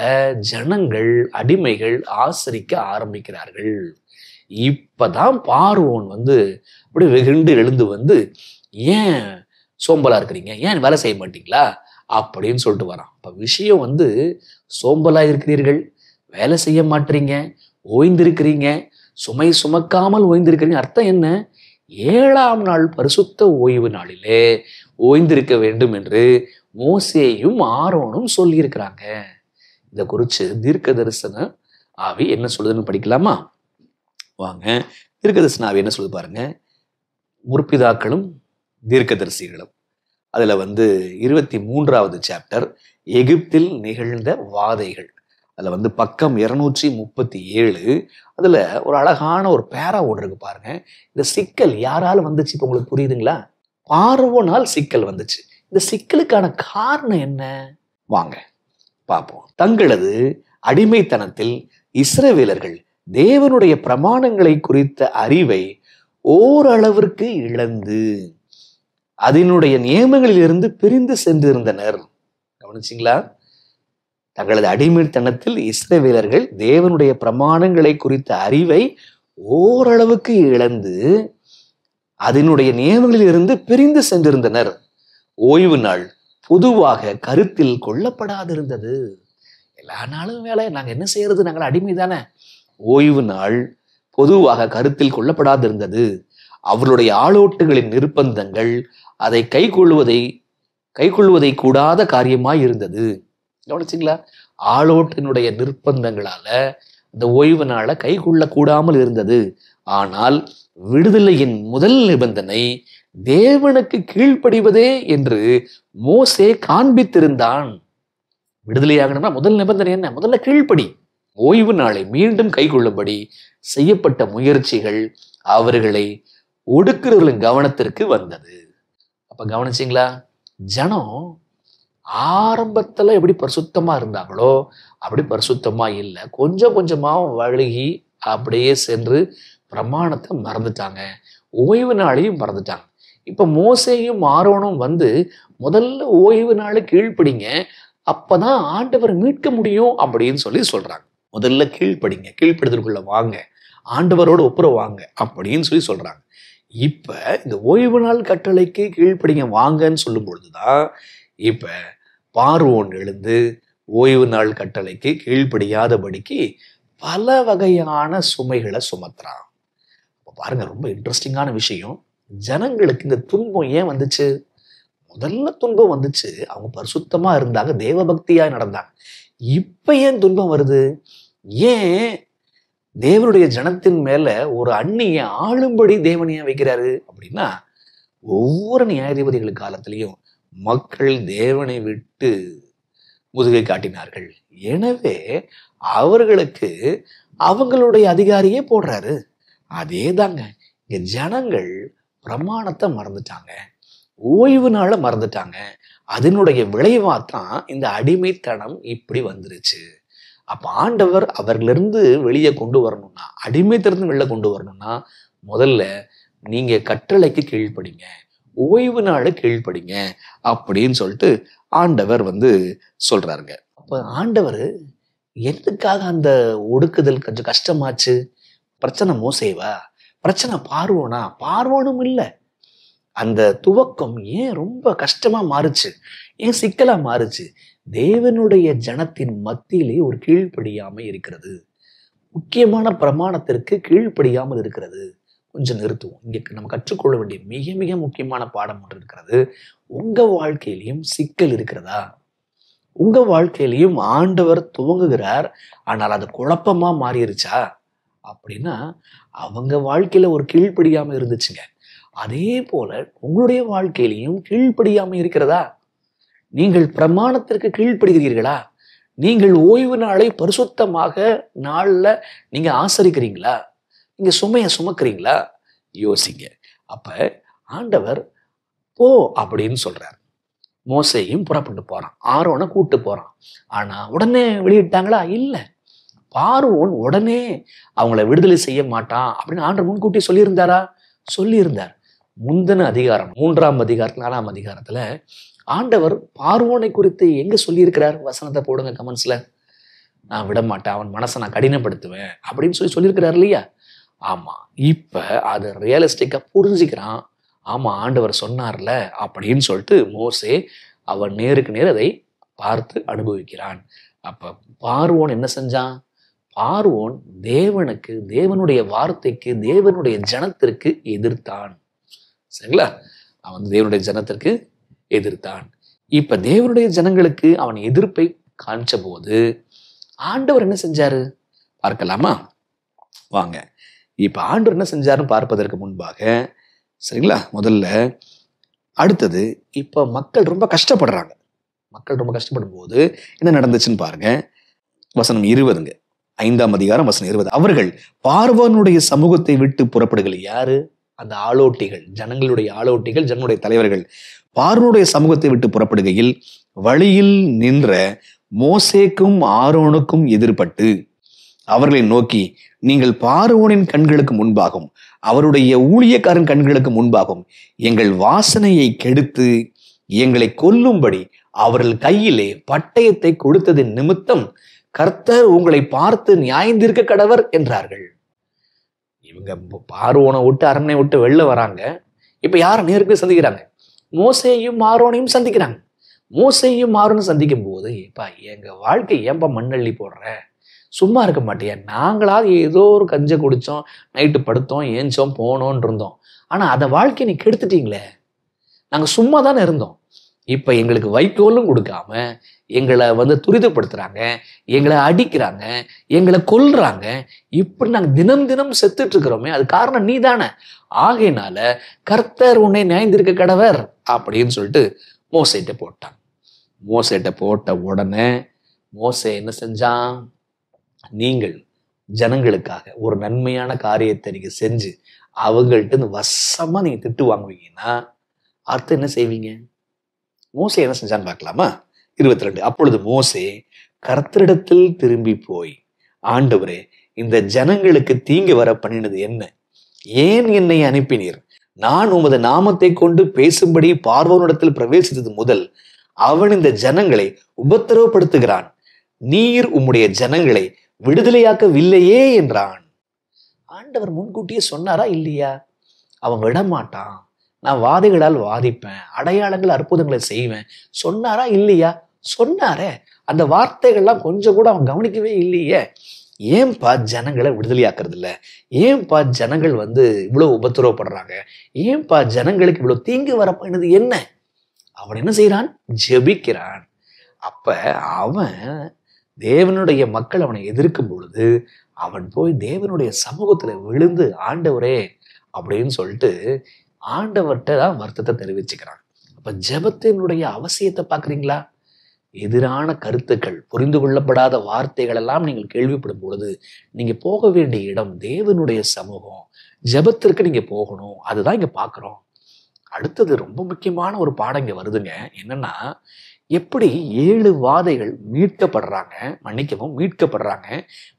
A: ஜனங்கள், அடிமைகள் ஆசரிக்க ஆரம்பிக்கிறார்கள். இப்பதான் பார்வோன் அப்படி வெகுண்டு எழுந்து ஏன் சோம்பலா இருக்கிறீங்க, ஏன் வேலை செய்ய மாட்டீங்களா அப்படின்னு சொல்லிட்டு வரான். இப்ப விஷயம் சோம்பலா இருக்கிறீர்கள், வேலை செய்ய மாட்டீங்க, ஓய்ந்திருக்கிறீங்க, சுமை சுமக்காமல் ஓய்ந்திருக்கிறீங்க. அர்த்தம் என்ன? 7ஆம் நாள் பரிசுத்த ஓய்வு நாளிலே ஓய்ந்திருக்க வேண்டும் என்று மோசேயும் ஆரோனும் சொல்லியிருக்கிறாங்க. இதை குறித்து தீர்க்க தரிசன ஆவி என்ன சொல்லுதுன்னு படிக்கலாமா? வாங்க, தீர்க்க தரிசன ஆவி என்ன சொல்லுது பாருங்க. முற்பிதாக்களும் தீர்க்கதரிசிகளும். அதுல 23வது சாப்டர் எகிப்தில் நிகழ்ந்த வாதைகள். அதுல பக்கம் 237. அதுல ஒரு அழகான ஒரு பேரா ஒன்று இருக்கு பாருங்க. இந்த சிக்கல் யாரால வந்துச்சு இப்ப உங்களுக்கு புரியுதுங்களா? பார்வோனால் சிக்கல் வந்துச்சு. இந்த சிக்கலுக்கான காரணம் என்ன? வாங்க பார்ப்போம். தங்களது அடிமைத்தனத்தில் இஸ்ரவேலர்கள் தேவனுடைய பிரமாணங்களை குறித்த அறிவை ஓரளவிற்கு இழந்து அதனுடைய நியமங்களில் இருந்து பிரிந்து சென்றிருந்தனர். கவனிச்சிங்களா? தங்களது அடிமைத்தனத்தில் இஸ்ரவேலர்கள் தேவனுடைய பிரமாணங்களை குறித்த அறிவை ஓரளவுக்கு இழந்து அதனுடைய நியமங்களில் இருந்து பிரிந்து சென்றிருந்தனர். ஓய்வு நாள் பொதுவாக கருத்தில் கொள்ளப்படாதிருந்தது. எல்லா நாளும் வேலை, நாங்க என்ன செய்யறது, நாங்கள் அடிமை தானே. ஓய்வு நாள் பொதுவாக கருத்தில் கொள்ளப்படாதிருந்தது. அவர்களுடைய ஆளோட்டுகளின் நிர்பந்தங்கள் அதை கைக்கொள்வதை கூடாத காரியமாய் இருந்தது. கவனிச்சிங்களா? ஆளோட்டினுடைய நிர்பந்தங்களால இந்த ஓய்வு நாளை கைக்கொள்ள கூடாமல் இருந்தது. ஆனால் விடுதலையின் முதல் நிபந்தனை தேவனுக்கு கீழ்ப்படிவதே என்று மோசே காண்பித்திருந்தான். விடுதலையாகணும்னா முதல் நிபந்தனை என்ன? முதல்ல கீழ்ப்படி. ஓய்வு நாளை மீண்டும் கைக்கொள்ளும்படி செய்யப்பட்ட முயற்சிகள் அவர்களை ஒடுக்கிறவர்களின் கவனத்திற்கு வந்தது. அப்ப கவனிச்சிங்களா? ஜனம் ஆரம்பத்துல எப்படி பரிசுத்தமா இருந்தாங்களோ அப்படி பரிசுத்தமா இல்லை. கொஞ்சம் கொஞ்சமா வழுகி அப்படியே சென்று பிரமாணத்தை மறந்துட்டாங்க, ஓய்வு நாளையும் மறந்துட்டாங்க. இப்ப மோசேயும் ஆரோனும் முதல்ல ஓய்வு நாளை கீழ்ப்படிங்க, அப்பதான் ஆண்டவர் மீட்க முடியும் அப்படின்னு சொல்றாங்க. முதல்ல கீழ்ப்படிங்க, கீழ்ப்படுதலுக்குள்ள வாங்க, ஆண்டவரோட ஒப்புரவு வாங்க அப்படின்னு சொல்றாங்க. இப்ப இந்த ஓய்வு நாள் கட்டளைக்கு கீழ்ப்படிங்க வாங்கன்னு சொல்லும் பொழுதுதான் இப்ப பார்வோன் எழுந்து ஓய்வு நாள் கட்டளைக்கு கீழ்ப்படியாதபடிக்கு பல வகையான சுமைகளை சுமத்துறான். பாருங்க, ரொம்ப இன்ட்ரெஸ்டிங்கான விஷயம். ஜனங்களுக்கு இந்த துன்பம் ஏன் வந்துச்சு? முதல்ல துன்பம் வந்துச்சு, அவங்க பரிசுத்தமா இருந்தாங்க, தேவபக்தியா நடந்தாங்க. இப்ப ஏன் துன்பம் வருது? ஏன் தேவனுடைய ஜனத்தின் மேல ஒரு அந்நிய ஆளும்படி தேவன் ஏன் வைக்கிறாரு அப்படின்னா, ஒவ்வொரு நியாயாதிபதிகள் காலத்திலையும் மக்கள் தேவனை விட்டு முதுகை காட்டினார்கள். எனவே அவர்களுக்கு அவங்களுடைய அதிகாரியே போடுறாரு. அதே தாங்க இங்க ஜனங்கள் பிரமாணத்தை மறந்துட்டாங்க, ஓய்வு நாளை மறந்துட்டாங்க. அதனுடைய விளைவாத்தான் இந்த அடிமைத்தனம் இப்படி வந்துருச்சு. அப்ப ஆண்டவர் அவர்களிருந்து வெளியே கொண்டு வரணும்னா, அடிமைத்திலிருந்து வெளியே கொண்டு வரணும்னா, முதல்ல நீங்க கட்டளைக்கு கீழ்ப்படிங்க, ஓய்வு நாளை கீழ்ப்படிங்க அப்படின்னு சொல்லிட்டு ஆண்டவர் சொல்றாருங்க. அப்ப ஆண்டவர் எதுக்காக அந்த ஒடுக்குதல் கொஞ்சம் கஷ்டமாச்சு? பிரச்சனை மோசேவா? பிரச்சனை பார்வோனா? பார்வோனும் இல்லை. அந்த துவக்கம் ஏன் ரொம்ப கஷ்டமா மாறுச்சு, ஏன் சிக்கலா மாறுச்சு? தேவனுடைய ஜனத்தின் மத்தியிலே ஒரு கீழ்ப்படியாமை இருக்கிறது, முக்கியமான பிரமாணத்திற்கு கீழ்ப்படியாமல் இருக்கிறது. கொஞ்சம் நிறுத்துவோம். இங்க நம்ம கற்றுக்கொள்ள வேண்டிய மிக மிக முக்கியமான பாடம் ஒன்று இருக்கிறது. உங்க வாழ்க்கையிலையும் சிக்கல் இருக்கிறதா? உங்க வாழ்க்கையிலையும் ஆண்டவர் துவங்குகிறார், ஆனால் அது குழப்பமா மாறிடுச்சா அப்படின்னா, அவங்க வாழ்க்கையில ஒரு கீழ்ப்படியாம இருந்துச்சுங்க. அதே போல உங்களுடைய வாழ்க்கையிலையும் கீழ்ப்படியாம இருக்கிறதா? நீங்கள் பிரமாணத்திற்கு கீழ்ப்படுகிறீர்களா? நீங்கள் ஓய்வு நாளை பரிசுத்தமாக நாள்ல நீங்க ஆசரிக்கிறீங்களா? நீங்க சுமையை சுமக்கிறீங்களா? யோசிங்க. அப்ப ஆண்டவர் போ அப்படின்னு சொல்றார். மோசேயும் புறப்பட்டு போறான், ஆரோனை கூட்டு போறான். ஆனா உடனே வெளியிட்டாங்களா? இல்லை. பார்வோன் உடனே அவங்கள விடுதலை செய்ய மாட்டான் அப்படின்னு ஆண்டவர் முன்கூட்டி சொல்லியிருந்தாரா? சொல்லியிருந்தார். முந்தின அதிகாரம் 3ஆம் அதிகாரத்துல 4ஆம் அதிகாரத்துல ஆண்டவர் பார்வோனை குறித்து எங்க சொல்லியிருக்கிறார்? வசனத்தை போடுங்க கமெண்ட்ஸ்ல. நான் விட மாட்டேன், அவன் மனசை நான் கடினப்படுத்துவேன் அப்படின்னு சொல்லியிருக்கிறார் இல்லையா? ஆமா, இப்ப அது ரியலிஸ்டிக்கா புரிஞ்சுக்கிறான். ஆமா, ஆண்டவர் சொன்னார்ல அப்படின்னு சொல்லிட்டு மோசே அவன் நேருக்கு நேர் அதை பார்த்து அனுபவிக்கிறான். அப்ப பார்வோன் என்ன செஞ்சான்? பார்வோன் தேவனுக்கு, தேவனுடைய வார்த்தைக்கு, தேவனுடைய ஜனத்திற்கு எதிர்த்தான். சரிங்களா? அவன் தேவனுடைய ஜனத்திற்கு எதிர்த்தான். இப்ப தேவனுடைய ஜனங்களுக்கு அவன் எதிர்ப்பை காமிச்ச போது ஆண்டவர் என்ன செஞ்சாரு பார்க்கலாமா? வாங்க. இப்ப ஆண்டவர் என்ன செஞ்சாருன்னு பார்ப்பதற்கு முன்பாக சரிங்களா? முதல்ல. அடுத்தது, இப்ப மக்கள் ரொம்ப கஷ்டப்படுறாங்க. மக்கள் ரொம்ப கஷ்டப்படும் போது என்ன நடந்துச்சுன்னு பாருங்க. வசனம் 20ங்க. 5ஆம் அதிகாரம் வசனம் 20. அவர்கள் பார்வோனுடைய சமூகத்தை விட்டு புறப்படுகள். யாரு? அந்த ஆளோட்டிகள், ஜனங்களுடைய ஆளோட்டிகள், ஜனங்களுடைய தலைவர்கள் பார்வோனுடைய சமூகத்தை விட்டு புறப்படுகையில் வழியில் நின்ற மோசேக்கும் ஆரோனுக்கும் எதிர்பட்டு அவர்களை நோக்கி, நீங்கள் பார்வோனின் கண்களுக்கு முன்பாகும் அவருடைய ஊழியக்காரன் கண்களுக்கு முன்பாகும் எங்கள் வாசனையை கெடுத்து எங்களை கொல்லும்படி அவர்கள் கையிலே பட்டயத்தை கொடுத்ததின் நிமித்தம் கர்த்தர் உங்களை பார்த்து நியாயந்தீர்க்க கடவர் என்றார்கள். இவங்க பார்வோனை விட்டு அரண்மனை விட்டு வெளில வராங்க. இப்ப யார நேருக்கு சந்திக்கிறாங்க? மோசேயும் ஆரோனையும் சந்திக்கிறாங்க. மோசேயும் ஆரோனும் சந்திக்கும் போது, ஏப்பா எங்க வாழ்க்கை ஏன்பா மண்ணள்ளி போடுற? சும்மா இருக்க மாட்டியா? நாங்களாவது ஏதோ ஒரு கஞ்சை குடிச்சோம், நைட்டு படுத்தோம், ஏஞ்சோம், போனோன்னு இருந்தோம். ஆனா அதை வாழ்க்கையை நீ கெடுத்துட்டீங்களே. நாங்க சும்மா தானே இருந்தோம். இப்ப எங்களுக்கு வைக்கோலும் கொடுக்காம எங்களை துரிதப்படுத்துறாங்க, எங்களை அடிக்கிறாங்க, எங்களை கொல்றாங்க. இப்படி நாங்க தினம் தினம் செத்துட்டு இருக்கிறோமே, அது காரணம் நீ தானே. ஆகையினால கர்த்தர் உன்னை நியாயந்திருக்க கடவர் அப்படின்னு சொல்லிட்டு மோசேட்ட போட்டான். மோசேட்ட போட்ட உடனே மோசே என்ன செஞ்சான்? நீங்கள் ஜனங்களுக்காக ஒரு நன்மையான காரியத்தை நீங்க செஞ்சு அவங்கள்ட்ட வசமா நீங்க திட்டு வாங்குவீங்கன்னா அர்த்தம் என்ன செய்வீங்க? மோசே என்ன செஞ்சான்னு பார்க்கலாமா? 22. அப்பொழுது மோசே கர்த்தரிடத்தில் திரும்பி போய், ஆண்டவரே, இந்த ஜனங்களுக்கு தீங்கு வர பண்ணினது என்ன? ஏன் என்னை அனுப்பினீர்? நான் உமது நாமத்தை கொண்டு பேசும்படி பார்வோனிடத்தில் பிரவேசித்தது முதல் அவன் இந்த ஜனங்களை உபத்திரவப்படுத்துகிறான். நீர் உம்முடைய ஜனங்களை விடுதலையாக்கவில்லையே என்றான். ஆண்டவர் முன்கூட்டியே சொன்னாரா இல்லையா? அவன் விடமாட்டான், நான் வாதைகளால் வாதிப்பேன், அடையாளங்கள் அற்புதங்களை செய்வேன் சொன்னாரா இல்லையா? சொன்னாரே. அந்த வார்த்தைகள்லாம் கொஞ்சம் கூட அவன் கவனிக்கவே இல்லையே. ஏன்பா ஜனங்களை விடுதலையாக்குறது இல்லை? ஏன்பா ஜனங்கள் இவ்வளவு உபத்திரவப்படுறாங்க? ஏன்பா ஜனங்களுக்கு இவ்வளவு தீங்கு வர பண்ணினது என்ன? அவன் என்ன செய்யறான்? ஜெபிக்கிறான். அப்ப அவன் தேவனுடைய மக்கள் அவனை எதிர்க்கும் பொழுது அவன் போய் தேவனுடைய சமூகத்துல விழுந்து, ஆண்டவரே அப்படின்னு சொல்லிட்டு ஆண்டவர்கிட்ட தான் வருத்தத்தை தெரிவிச்சுக்கிறான். அப்ப ஜெபத்தினுடைய அவசியத்தை பாக்குறீங்களா? எதிரான கருத்துக்கள், புரிந்து கொள்ளப்படாத வார்த்தைகள் எல்லாம் நீங்கள் கேள்விப்படும் பொழுது நீங்க போக வேண்டிய இடம் தேவனுடைய சமூகம். ஜெபத்திற்கு நீங்க போகணும். அதுதான் இங்க பாக்குறோம். அடுத்தது ரொம்ப முக்கியமான ஒரு பாடம் இங்க வருதுங்க. என்னன்னா, எப்படி 7 வாதைகள் மீட்கப்படுறாங்க. மீட்கப்படுறாங்க.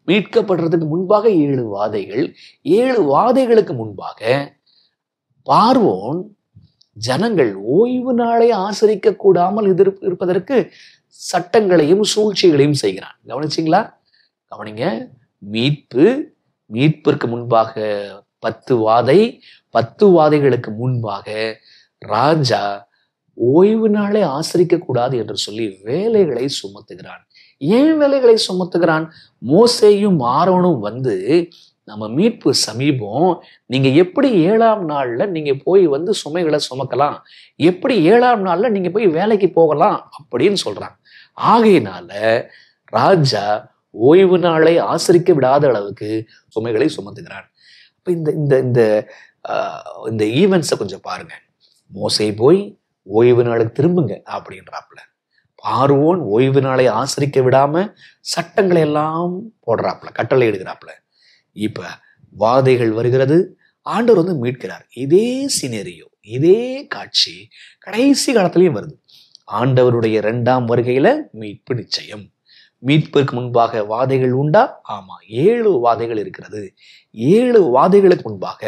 A: மீட்கப்படுறதுக்கு முன்பாக 7 வாதைகள். 7 வாதைகளுக்கு முன்பாக பார்வோன் ஜனங்கள் ஓய்வு நாளை ஆசரிக்க கூடாமல் இருப்பதற்கு சட்டங்களையும் சூழ்ச்சிகளையும் செய்கிறான். கவனிச்சிங்களா? கவனிங்க. மீட்பிற்கு முன்பாக 10 வாதை, 10 வாதைகளுக்கு முன்பாக ராஜா ஓய்வு நாளை ஆசரிக்க கூடாது என்று சொல்லி வேலைகளை சுமத்துகிறான். ஏன் வேலைகளை சுமத்துகிறான்? மோசேயும் ஆரோனும் நம்ம மீட்பு சமீபம், நீங்க எப்படி 7ஆம் நாள்ல நீங்க போய் சுமைகளை சுமக்கலாம், எப்படி 7ஆம் நாள்ல நீங்க போய் வேலைக்கு போகலாம் அப்படின்னு சொல்றாங்க. ஆகையினால ராஜா ஓய்வு நாளை ஆசரிக்க விடாத அளவுக்கு சுமைகளை சுமத்துகிறான். அப்ப இந்த ஈவெண்ட்ஸை கொஞ்சம் பாருங்க. மோசே போய் ஓய்வு நாளுக்கு திரும்புங்க அப்படின்றாப்புல. பார்வோன் ஓய்வு நாளை ஆசரிக்க விடாம சட்டங்களை எல்லாம் போடுறாப்புல, கட்டளை எடுக்கிறாப்புல. இப்ப வாதைகள் வருகிறது, ஆண்டவர் மீட்கிறார். இதே சினேரியோ, இதே காட்சி கடைசி காலத்திலையும் வருது. ஆண்டவருடைய 2ஆம் வருகையில மீட்பு நிச்சயம். மீட்பிற்கு முன்பாக வாதைகள் உண்டா? ஆமா, 7 வாதைகள் இருக்கிறது. 7 வாதைகளுக்கு முன்பாக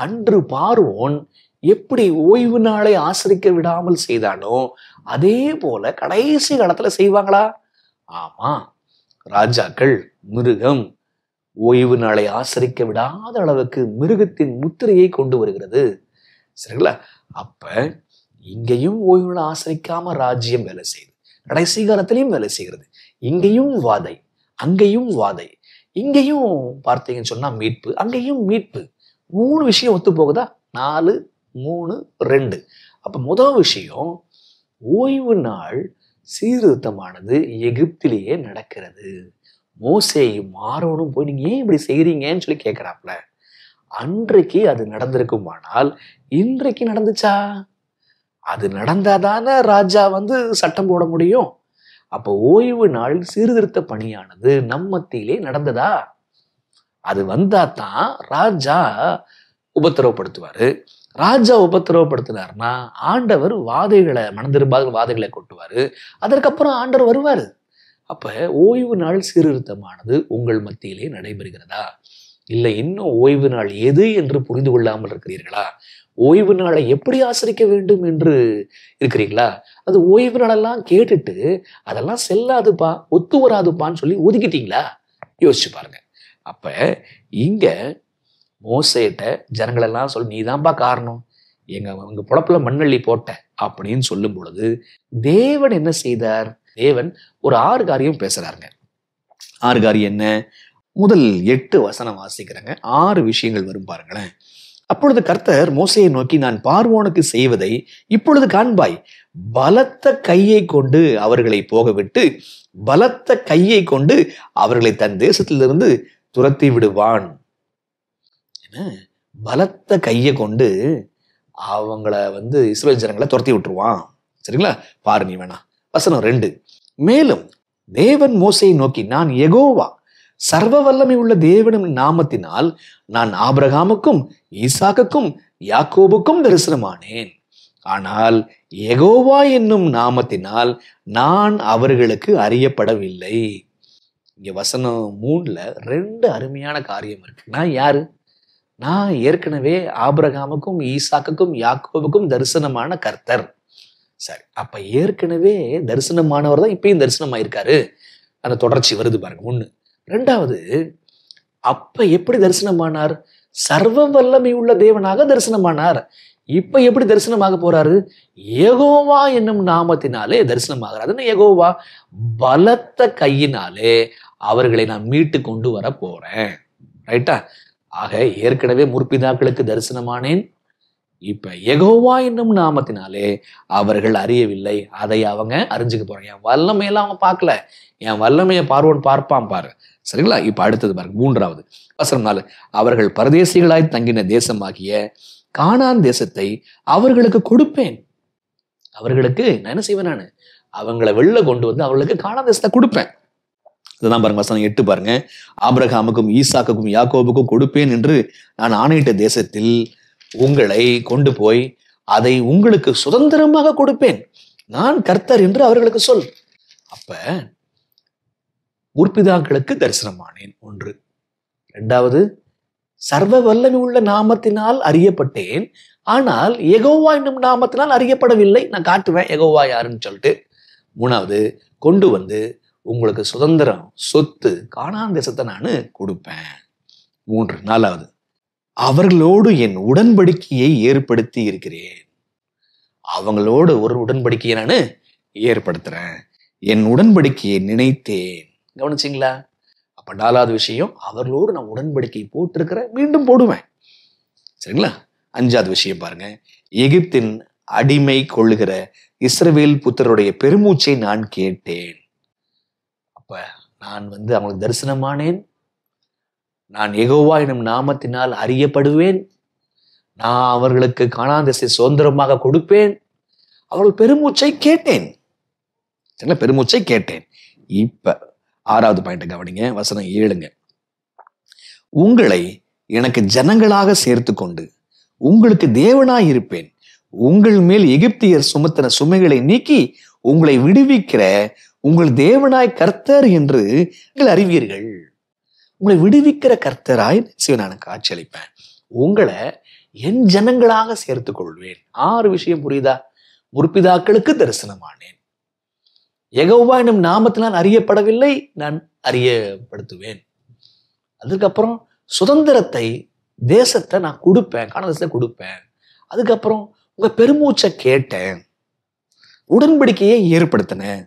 A: அன்று பார்வோன் எப்படி ஓய்வு நாளை ஆசரிக்க விடாமல் செய்தானோ அதே போல கடைசி காலத்துல செய்வாங்களா? ஆமா, ராஜாக்கள் மிருகம் ஓய்வு நாளை ஆசரிக்க விடாத அளவுக்கு மிருகத்தின் முத்திரையை கொண்டு வருகிறது. சரிங்களா? அப்ப இங்கேயும் ஓய்வு நாள் ஆசரிக்காம ராஜ்யம் வேலை செய்யுது, கடைசி காலத்திலையும் வேலை செய்கிறது. இங்கேயும் வாதை, அங்கேயும் வாதை, இங்கேயும் பார்த்தீங்கன்னு சொன்னா மீட்பு, அங்கேயும் மீட்பு. 3 விஷயம் ஒத்து போகுதா? 4, 3, 2. அப்ப முதல் விஷயம், ஓய்வு நாள் சீர்திருத்தமானது எகிப்திலேயே நடக்கிறது. மோசேயும் ஆரோனும் போய் நீங்க ஏன் இப்படி செய்றீங்கன்னு சொல்லி கேட்கிறாப்புல. அன்றைக்கு அது நடந்திருக்குமானால் இன்றைக்கு நடந்துச்சா? அது நடந்தாதானே ராஜா சட்டம் போட முடியும். அப்போ ஓய்வு நாள் சீர்திருத்த பணியானது நம் மத்தியிலே நடந்ததா? அது வந்தாதான் ராஜா உபத்திரவப்படுத்துவாரு. ராஜா உபத்திரவப்படுத்தினார்னா ஆண்டவர் மனதிரும்பாத வாதைகளை கொட்டுவாரு. அதற்கப்புறம் ஆண்டவர் வருவாரு. அப்ப ஓய்வு நாள் சீர்திருத்தமானது உங்கள் மத்தியிலே நடைபெறுகிறதா? இல்லை இன்னும் ஓய்வு நாள் எது என்று புரிந்து கொள்ளாமல் இருக்கிறீர்களா? ஓய்வு நாளை எப்படி ஆசரிக்க வேண்டும் என்று இருக்கிறீங்களா? அது ஓய்வு நாளெல்லாம் கேட்டுட்டு அதெல்லாம் செல்லாதுப்பா, ஒத்து வராதுப்பான்னு சொல்லி ஒதுக்கிட்டீங்களா? யோசிச்சு பாருங்க. அப்ப இங்க மோசேட்ட ஜனங்களெல்லாம் சொல்லி, நீதான்பா காரணம், உங்க பொழப்புல மண்ணள்ளி போட்ட அப்படின்னு சொல்லும் பொழுது தேவன் என்ன செய்தார்? தேவன் ஒரு 6 காரியம் பேசுறாருங்க. 6 காரியம் என்ன? முதல் 8 வசனம் வாசிக்கிறாங்க. 6 விஷயங்கள் வரும் பாருங்களேன். அப்பொழுது கர்த்தர் மோசேயை நோக்கி, நான் பார்வோனுக்கு செய்வதை இப்பொழுது காண்பாய். பலத்த கையை கொண்டு அவர்களை போகவிட்டு பலத்த கையை கொண்டு அவர்களை தன் தேசத்திலிருந்து துரத்தி விடுவான். பலத்த கையை கொண்டு அவங்கள இஸ்ரவேல் ஜனங்களை துரத்தி விட்டுருவான். சரிங்களா? பாரு நீ வேணா. வசனம் 2. மேலும் தேவன் மோசேயை நோக்கி, நான் யெகோவா சர்வ வல்லமை உள்ள தேவனின் நாமத்தினால் நான் ஆபிரகாமுக்கும் ஈசாக்குக்கும் யாக்கோபுக்கும் தரிசனமானேன். ஆனால் யெகோவா என்னும் நாமத்தினால் நான் அவர்களுக்கு அறியப்படவில்லை. இங்க வசனம் 3ல 2 அருமையான காரியம் இருக்கு. நான் யாரு? நான் ஏற்கனவே ஆபிரகாமுக்கும் ஈசாக்குக்கும் யாக்கோபுக்கும் தரிசனமான கர்த்தர். சரி, அப்ப ஏற்கனவே தரிசனமானவர் தான் இப்பயும் தரிசனமாயிருக்காரு. அந்த தொடர்ச்சி வருது பாருங்க. 1. 2வது, அப்ப எப்படி தரிசனமானார்? சர்வ வல்லமை உள்ள தேவனாக தரிசனமானார். இப்ப எப்படி தரிசனமாக போறாரு? யெகோவா என்னும் நாமத்தினாலே தரிசனமாகிறார். அது யெகோவா பலத்த கையினாலே அவர்களை நான் மீட்டு கொண்டு வர போறேன். ரைட்டா? ஆக ஏற்கனவே முற்பிதாக்களுக்கு தரிசனமானேன். இப்ப யெகோவா என்னும் நாமத்தினாலே அவர்கள் அறியவில்லை. அதை அவங்க அறிஞ்சுக்க போறாங்க. என் வல்லமையெல்லாம் அவங்க பார்க்கல, என் வல்லமையை பார்வோன் பார்ப்பான் பாரு. சரிங்களா? இப்ப அடுத்தது பாருங்க. 3வது வசனம் 4. அவர்கள் பரதேசிகளாய் தங்கின தேசமாகிய கானான் தேசத்தை அவர்களுக்கு கொடுப்பேன். அவர்களுக்கு நான் என்ன செய்வேன்? நான் அவங்களை வெளில கொண்டு அவர்களுக்கு கானான் தேசத்தை கொடுப்பேன். இதுதான் பாருங்க வசனம் 8 பாருங்க. ஆபிரகாமுக்கும் ஈசாக்குக்கும் யாக்கோபுக்கும் கொடுப்பேன் என்று நான் ஆணையிட்ட தேசத்தில் உங்களை கொண்டு போய் அதை உங்களுக்கு சுதந்திரமாக கொடுப்பேன். நான் கர்த்தர் என்று அவர்களுக்கு சொல். அப்ப முற்பிதாக்களுக்கு தரிசனமானேன் 1. 2வது, சர்வ வல்லமை உள்ள நாமத்தினால் அறியப்பட்டேன். ஆனால் யெகோவா என்னும் நாமத்தினால் அறியப்படவில்லை. நான் காட்டுவேன் யெகோவா யாருன்னு சொல்லிட்டு. 3வது, கொண்டு உங்களுக்கு சுதந்திரம், சொத்து, கானான் தேசத்தை நான் கொடுப்பேன். 3. 4வது, அவர்களோடு என் உடன்படிக்கையை ஏற்படுத்தி இருக்கிறேன். அவங்களோடு ஒரு உடன்படிக்கையை நான் ஏற்படுத்துறேன். என் உடன்படிக்கையை நினைத்தேன். கவனிச்சிங்களா? அப்ப 4வது விஷயம், அவர்களோடு நான் உடன்படிக்கை போட்டிருக்கிறேன், மீண்டும் போடுவேன். சரிங்களா? 5வது விஷயம் பாருங்க. எகிப்தின் அடிமை கொள்ளுகிற இஸ்ரவேல் புத்திரருடைய பெருமூச்சை நான் கேட்டேன். அப்ப நான் அவங்களுக்கு தரிசனமானேன். நான் யெகோவா எனும் நாமத்தினால் அறியப்படுவேன். நான் அவர்களுக்கு கானான் தேசத்தை சுதந்திரமாக கொடுப்பேன். அவர்கள் பெருமூச்சை கேட்டேன். பெருமூச்சை கேட்டேன். இப்ப 6வது பாயிண்ட் கவனிங்க. வசனம் 7. உங்களை எனக்கு ஜனங்களாக சேர்த்து கொண்டு உங்களுக்கு தேவனாய் இருப்பேன். உங்கள் மேல் எகிப்தியர் சுமத்தின சுமைகளை நீக்கி உங்களை விடுவிக்கிற உங்கள் தேவனாய் கர்த்தர் என்று நீங்கள் அறிவீர்கள். உங்களை விடுவிக்கிற கர்த்தராய் நான் காட்சியளிப்பேன். உங்களை என் ஜனங்களாக சேர்த்துக் கொள்வேன். 6 விஷயம் புரியுதா? முற்பிதாக்களுக்கு தரிசனமானேன். யெகோவா என்னும் நாமத்தினால் அறியப்படவில்லை, நான் அறியப்படுத்துவேன். அதுக்கப்புறம் சுதந்திரத்தை, தேசத்தை நான் கொடுப்பேன், கானான் தேசத்தை கொடுப்பேன். அதுக்கப்புறம் உங்க பெருமூச்சை கேட்டேன், உடன்படிக்கையை ஏற்படுத்தினேன்.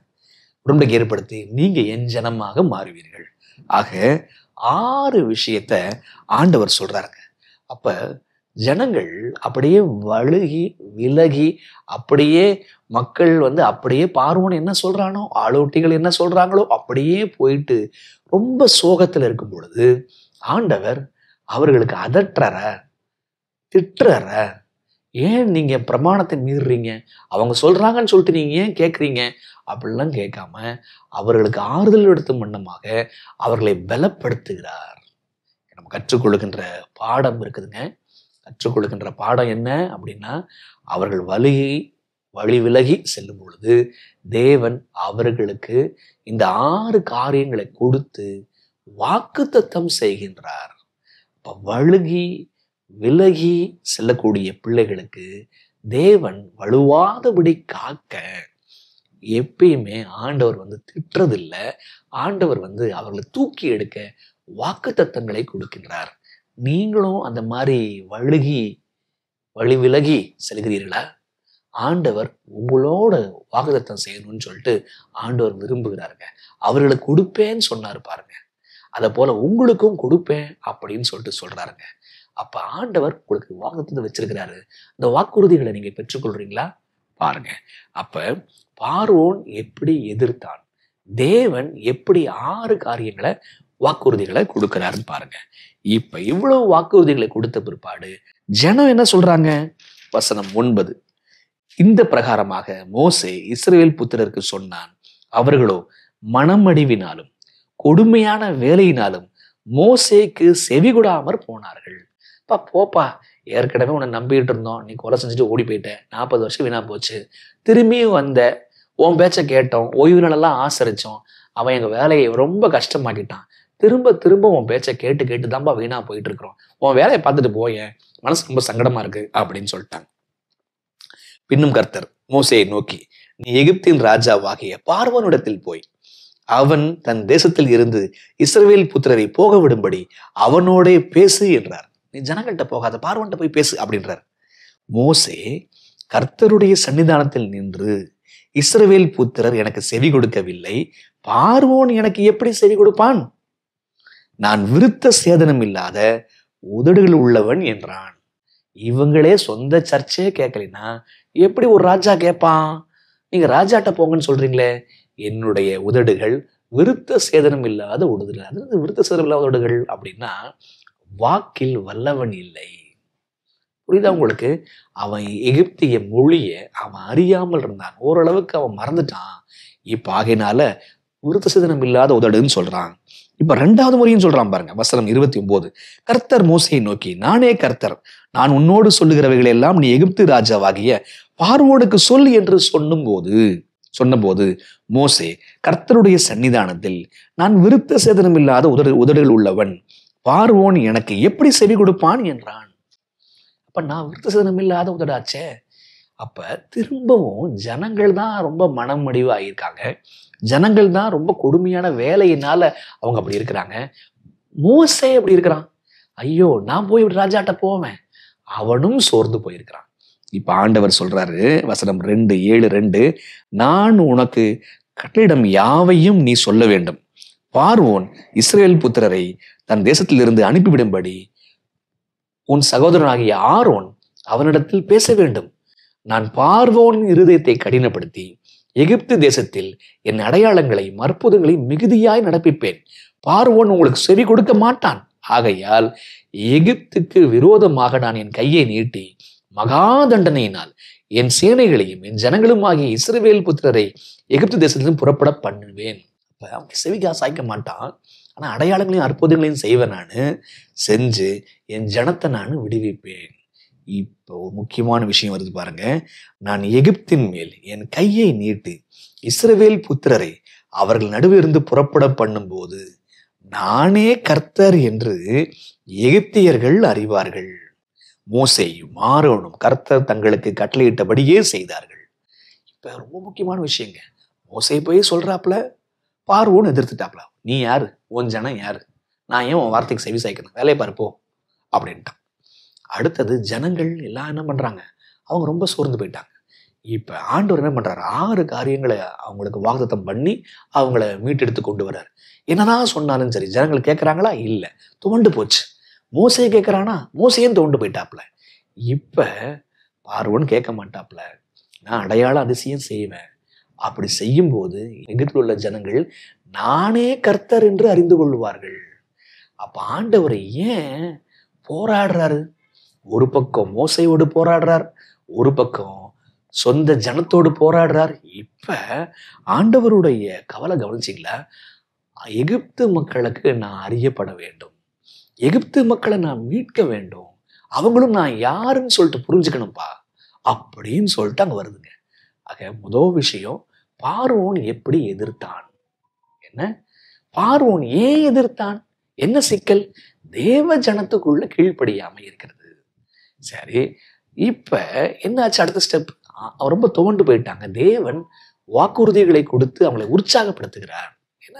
A: உடன்படிக்கை ஏற்படுத்தி நீங்க என் ஜனமாக மாறுவீர்கள். ஆக 6 விஷயத்த ஆண்டவர் சொல்றாருங்க. அப்ப ஜனங்கள் அப்படியே வழுகி விலகி, அப்படியே மக்கள் அப்படியே பார்வோன் என்ன சொல்றானோ, ஆளோட்டிகள் என்ன சொல்றாங்களோ அப்படியே போயிட்டு ரொம்ப சோகத்துல இருக்கும் பொழுது ஆண்டவர் அவர்களுக்கு அதட்டுற, திட்டுற. ஏன் நீங்க பிரமாணத்தை மீறுறீங்க? அவங்க சொல்றாங்கன்னு சொல்லிட்டு நீங்க ஏன் கேட்குறீங்க? அப்படிலாம் கேட்காம அவர்களுக்கு ஆறுதல் எடுத்தும் வண்ணமாக அவர்களை பலப்படுத்துகிறார். நம்ம கற்றுக்கொள்கின்ற பாடம் இருக்குதுங்க. கற்றுக்கொள்கின்ற பாடம் என்ன அப்படின்னா, அவர்கள் வழி விலகி செல்லும் பொழுது தேவன் அவர்களுக்கு இந்த 6 காரியங்களை கொடுத்து வாக்குத்தத்தம் செய்கின்றார். இப்ப விலகி செல்லக்கூடிய பிள்ளைகளுக்கு தேவன் வலுவாதபடி காக்க எப்பயுமே ஆண்டவர் திட்டுறதில்லை. ஆண்டவர் அவர்களை தூக்கி எடுக்க வாக்குத்தத்தங்களை கொடுக்கின்றார். நீங்களும் அந்த மாதிரி வழி விலகி செல்கிறீர்களா? ஆண்டவர் உங்களோட வாக்குத்தத்தம் செய்யணும்னு சொல்லிட்டு ஆண்டவர் விரும்புகிறாருங்க. அவர்களுக்கு கொடுப்பேன்னு சொன்னாரு பாருங்க. அதை போல உங்களுக்கும் கொடுப்பேன் அப்படின்னு சொல்லிட்டு சொல்றாருங்க. அப்ப ஆண்டவர் உங்களுக்கு வாக்குத்தத்தத்தை வச்சிருக்கிறாரு. அந்த வாக்குறுதிகளை நீங்க பெற்றுக்கொள்றீங்களா? பாருங்க. அப்ப பார்வோன் எப்படி எதிர்த்தான், தேவன் எப்படி 6 காரியங்களை வாக்குறுதிகளை கொடுக்கிறாருன்னு பாருங்க. இப்ப இவ்வளவு வாக்குறுதிகளை கொடுத்த பிற்பாடு ஜனம் என்ன சொல்றாங்க? வசனம் 9. இந்த பிரகாரமாக மோசே இஸ்ரவேல் புத்திரருக்கு சொன்னான். அவர்களோ மனமடிவினாலும் கொடுமையான வேலையினாலும் மோசேக்கு செவிகொடாமற் போனார்கள். போப்பா, ஏற்கனவே உன்னை நம்பிட்டு இருந்தோம், நீ கொலை செஞ்சுட்டு ஓடி போயிட்ட, 40 வருஷம் வீணா போச்சு, திரும்பியும் வந்த, உன் பேச்சை கேட்டோம், ஓய்வு நாளெல்லாம் ஆசரிச்சோம், அவன் எங்க வேலையை ரொம்ப கஷ்டமாக்கிட்டான், திரும்ப உன் பேச்சை கேட்டு தான்பா வீணா போயிட்டு இருக்கிறோம், உன் வேலையை பார்த்துட்டு போயேன், மனசு ரொம்ப சங்கடமா இருக்கு அப்படின்னு சொல்லிட்டாங்க. பின்னும் கர்த்தர் மோசேயை நோக்கி, நீ எகிப்தின் ராஜாவாகிய பார்வோனிடத்தில் போய் அவன் தன் தேசத்தில் இருந்து இஸ்ரவேல் புத்திரரை போக விடும்படி அவனோட பேசு என்றார். நீ ஜனங்கள்கிட்ட போகாத, பார்வோன்ட்ட போய் பேசு அப்படின்றார். மோசே கர்த்தருடைய சன்னிதானத்தில் நின்று, இஸ்ரவேல் புத்திரர் எனக்கு செவி கொடுக்கவில்லை, பார்வோன் எனக்கு எப்படி செவி கொடுப்பான்? நான் விருத்த சேதனம் இல்லாத உதடுகள் உள்ளவன் என்றான். இவங்களே சொந்த சர்ச்சே கேட்கலைன்னா எப்படி ஒரு ராஜா கேட்பான்? நீங்க ராஜாட்ட போங்கன்னு சொல்றீங்களே. என்னுடைய உதடுகள் விருத்த சேதனம் இல்லாத உதடுகள். அது விருத்த சேதனம் இல்லாத உதடுகள் அப்படின்னா வாக்கில் வல்லவன் இல்லை. புரியுதா உங்களுக்கு? அவன் எகிப்திய மொழிய அவன் அறியாமல் இருந்தான். ஓரளவுக்கு அவன் மறந்துட்டான். இப்ப ஆகையினால விருத்த சேதனம் இல்லாத உதடுன்னு சொல்றான். இப்ப 2வது முறையும் சொல்றான் பாருங்க. வசனம் 29. கர்த்தர் மோசேயை நோக்கி, நானே கர்த்தர், நான் உன்னோடு சொல்லுகிறவைகளை எல்லாம் நீ எகிப்து ராஜாவாகிய பார்வோனுக்கு சொல் என்று சொன்னபோது மோசே கர்த்தருடைய சன்னிதானத்தில், நான் விருத்த சேதனம் இல்லாத உதடுகள் உள்ளவன், பார்வோன் எனக்கு எப்படி செவி கொடுப்பான் என்றான். அப்ப நான் விருத்த சேதனம் இல்லாத உதடாச்சே. அப்ப திரும்பவும் ஜனங்கள் தான் ரொம்ப மனம் முடிவாயிருக்காங்க. ஜனங்கள் தான் ரொம்ப கொடுமையான வேலையினால அவங்க அப்படி இருக்கிறாங்க. மோசே அப்படி இருக்கிறான். ஐயோ, நான் போய் ராஜாட்ட போவேன். அவனும் சோர்ந்து போயிருக்கிறான். இப்ப ஆண்டவர் சொல்றாரு, வசனம் 2:7-2, நான் உனக்கு கட்டளையிடம் யாவையும் நீ சொல்ல வேண்டும். பார்வோன் இஸ்ரவேல் புத்திரரை தன் தேசத்திலிருந்து அனுப்பிவிடும்படி உன் சகோதரனாகிய ஆரோன் அவனிடத்தில் பேச வேண்டும். நான் பார்வோனின் இருதயத்தை கடினப்படுத்தி எகிப்து தேசத்தில் என் அடையாளங்களையும் அற்புதங்களையும் மிகுதியாய் நடப்பிப்பேன். பார்வோன் உங்களுக்கு செவி கொடுக்க மாட்டான். ஆகையால் எகிப்துக்கு விரோதமாக நான் என் கையை நீட்டி மகா தண்டனையினால் என் சேனைகளையும் என் ஜனங்களும் ஆகிய இஸ்ரவேல் புத்திரரை எகிப்து தேசத்திலும் புறப்பட பண்ணுவேன். அப்ப அவன் செவிகா சாய்க்க மாட்டான். ஆனா அடையாளங்களையும் அற்புதங்களையும் செய்வேன். நான் செஞ்சு என் ஜனத்தை நான் விடுவிப்பேன். இப்போ ஒரு முக்கியமான விஷயம் வருது பாருங்க. நான் எகிப்தின் மேல் என் கையை நீட்டி இஸ்ரவேல் புத்திரரை அவர்கள் நடுவே இருந்து புறப்பட பண்ணும்போது நானே கர்த்தர் என்று எகிப்தியர்கள் அறிவார்கள். மோசேயும் ஆரோனும் கர்த்தர் தங்களுக்கு கட்டளையிட்டபடியே செய்தார்கள். இப்ப ரொம்ப முக்கியமான விஷயங்க. மோசே போய் சொல்றாப்ல, பார்வோன் எதிர்த்துட்டாப்ல. நீ யாரு? உன் ஜனம் யாரு? நான் ஏன் உன் வார்த்தைக்கு செவி சாய்க்கணும்? வேலையை பார்ப்போம் அப்படின்ட்டான். அடுத்தது ஜனங்கள் எல்லாம் என்ன பண்றாங்க? அவங்க ரொம்ப சோர்ந்து போயிட்டாங்க. இப்ப ஆண்டவர் என்ன பண்றாரு? 6 காரியங்களை அவங்களுக்கு வாக்குத்தத்தம் பண்ணி அவங்கள மீட்டெடுத்து கொண்டு வர்றாரு. என்னதான் சொன்னாலும் சரி, ஜனங்கள் கேட்கறாங்களா? இல்ல, துவண்டு போச்சு. மோசே கேட்கறானா? மோசையும் துவண்டு போயிட்டாப்ல. இப்ப பார்வோன் கேட்க மாட்டாப்ல. நான் அடையாள அதிசயம் செய்வேன். அப்படி செய்யும் போது எகிப்தில் உள்ள ஜனங்கள் நானே கர்த்தர் என்று அறிந்து கொள்வார்கள். அப்ப ஆண்டவரை ஏன் போராடுறாரு. ஒரு பக்கம் மோசையோடு போராடுறார், ஒரு பக்கம் சொந்த ஜனத்தோடு போராடுறார். இப்ப ஆண்டவருடைய கவலை கவனிச்சிங்களா? எகிப்து மக்களுக்கு நான் அறியப்பட வேண்டும், எகிப்து மக்களை நான் மீட்க வேண்டும், அவங்களும் நான் யாருன்னு சொல்லிட்டு புரிஞ்சுக்கணும்பா அப்படின்னு சொல்லிட்டு அங்க வருதுங்க. ஆக முதல் விஷயம், பார்வோன் எப்படி எதிர்த்தான்? என்ன பார்வோன் ஏன் எதிர்த்தான்? என்ன சிக்கல்? தேவ ஜனத்துக்குள்ள கீழ்ப்படியாம இருக்கிறது. சரி, இப்ப என்னாச்சு? அடுத்த ஸ்டெப், ரொம்ப துவண்டு போயிட்டாங்க. தேவன் வாக்குறுதிகளை கொடுத்து அவங்களை உற்சாகப்படுத்துகிறார். என்ன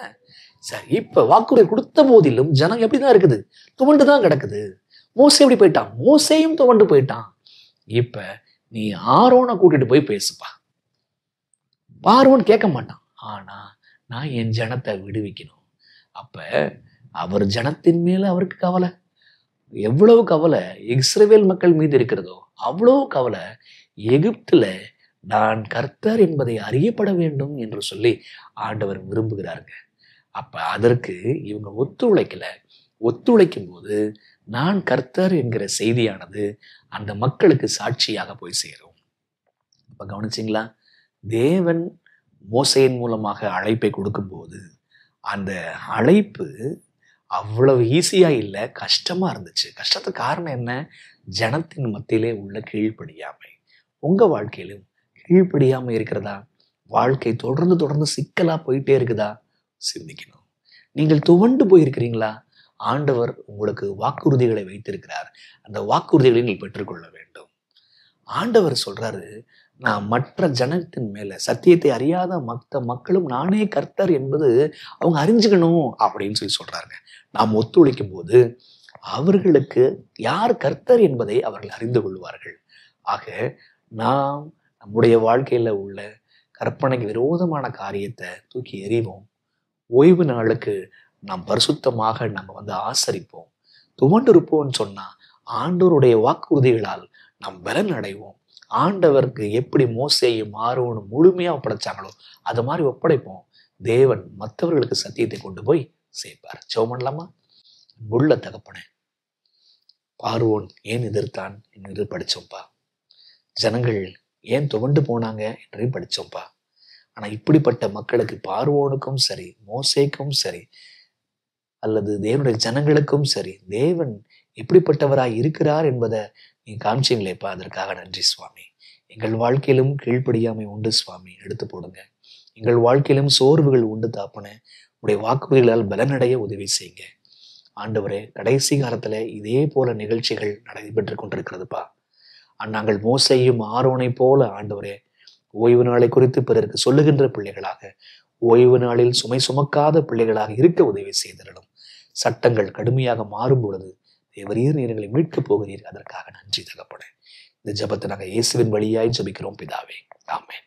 A: சரி, இப்ப வாக்குறுதி கொடுத்த போதிலும் ஜனம் எப்படிதான் இருக்குது? துவண்டுதான் கிடக்குது. மோசே எப்படி போயிட்டான்? மோசேயும் துவண்டு போயிட்டான். இப்ப நீ ஆரோனை கூட்டிட்டு போய் பேசுப்பா. பார்வோன் கேட்க மாட்டான். ஆனா நான் என் ஜனத்தை விடுவிக்கணும். அப்ப அவர் ஜனத்தின் மேல அவருக்கு கவலை. எவ்வளவு கவலை இஸ்ரவேல் மக்கள் மீது இருக்கிறதோ அவ்வளவு கவலை எகிப்துல நான் கர்த்தர் என்பதை அறியப்பட வேண்டும் என்று சொல்லி ஆண்டவர் விரும்புகிறாருங்க. அப்ப அதற்கு இவங்க ஒத்துழைக்கல. ஒத்துழைக்கும் போது நான் கர்த்தர் என்கிற செய்தியானது அந்த மக்களுக்கு சாட்சியாக போய் சேரும். அப்ப கவனிச்சிங்களா? தேவன் மோசையின் மூலமாக அழைப்பை கொடுக்கும்போது அந்த அழைப்பு அவ்வளவு ஈஸியா இல்லை, கஷ்டமா இருந்துச்சு. கஷ்டத்துக்கு காரணம் என்ன? ஜனத்தின் மத்தியிலே உள்ள கீழ்ப்படியாமை. உங்க வாழ்க்கையிலும் கீழ்ப்படியாமை இருக்கிறதா? வாழ்க்கை தொடர்ந்து சிக்கலா போயிட்டே இருக்குதா? சிந்திக்கணும். நீங்கள் துவண்டு போயிருக்கிறீங்களா? ஆண்டவர் உங்களுக்கு வாக்குறுதிகளை வைத்திருக்கிறார். அந்த வாக்குறுதிகளை நீங்கள் பெற்றுக்கொள்ள வேண்டும். ஆண்டவர் சொல்றாரு, நான் மற்ற ஜனத்தின் மேல சத்தியத்தை அறியாத மற்ற மக்களும் நானே கர்த்தர் என்பது அவங்க அறிஞ்சுக்கணும் அப்படின்னு சொல்லி சொல்றாங்க. நாம் ஒத்துழைக்கும் போது அவர்களுக்கு யார் கர்த்தர் என்பதை அவர்கள் அறிந்து கொள்வார்கள். ஆக நாம் நம்முடைய வாழ்க்கையில உள்ள கற்பனைக்கு விரோதமான காரியத்தை தூக்கி எறிவோம். ஓய்வு நாளுக்கு நாம் பரிசுத்தமாக நம்ம ஆசரிப்போம். துவண்டு இருப்போம்னு சொன்னா ஆண்டவருடைய வாக்குறுதிகளால் நாம் பலன் அடைவோம். ஆண்டவருக்கு எப்படி மோசேயும் ஆரோனும் முழுமையா ஒப்படைச்சாங்களோ அது மாதிரி ஒப்படைப்போம். தேவன் மற்றவர்களுக்கு சத்தியத்தை கொண்டு போய் சேர்ப்பார். ஜெபம் பண்ணலாமா? உள்ள தகப்பனே, பார்வோன் ஏன் எதிர்த்தான் என்று படிச்சோம்ப்பா. ஜனங்கள் ஏன் துவண்டு போனாங்க என்றையும் படிச்சோம்ப்பா. ஆனா இப்படிப்பட்ட மக்களுக்கு, பார்வோனுக்கும் சரி மோசேக்கும் சரி அல்லது தேவனுடைய ஜனங்களுக்கும் சரி, தேவன் எப்படிப்பட்டவராய் இருக்கிறார் என்பதை நீங்க காமிச்சிங்களேப்பா, அதற்காக நன்றி சுவாமி. எங்கள் வாழ்க்கையிலும் கீழ்ப்படியாமை உண்டு சுவாமி, எடுத்து போடுங்க. எங்கள் வாழ்க்கையிலும் சோர்வுகள் உண்டு தாப்பன. உடைய வாக்குறுதிகளால் பலனடைய உதவி செய்யுங்க ஆண்டவரே. கடைசி காலத்துல இதே போல நிகழ்ச்சிகள் நடைபெற்று கொண்டிருக்கிறதுப்பா. நாங்கள் மோசையும் ஆரோனை போல ஆண்டவரே ஓய்வு நாளை குறித்து பிறருக்கு சொல்லுகின்ற பிள்ளைகளாக, ஓய்வு நாளில் சுமை சுமக்காத பிள்ளைகளாக இருக்க உதவி செய்திடணும். சட்டங்கள் கடுமையாக மாறும் பொழுது தேவரீர் நீர்களை மீட்கப் போகிறீர். அதற்காக நன்றி தகப்பனே. இந்த ஜெபத்தை நாங்கள் இயேசுவின் வழியாய் ஜெபிக்கிறோம் பிதாவே, ஆமென்.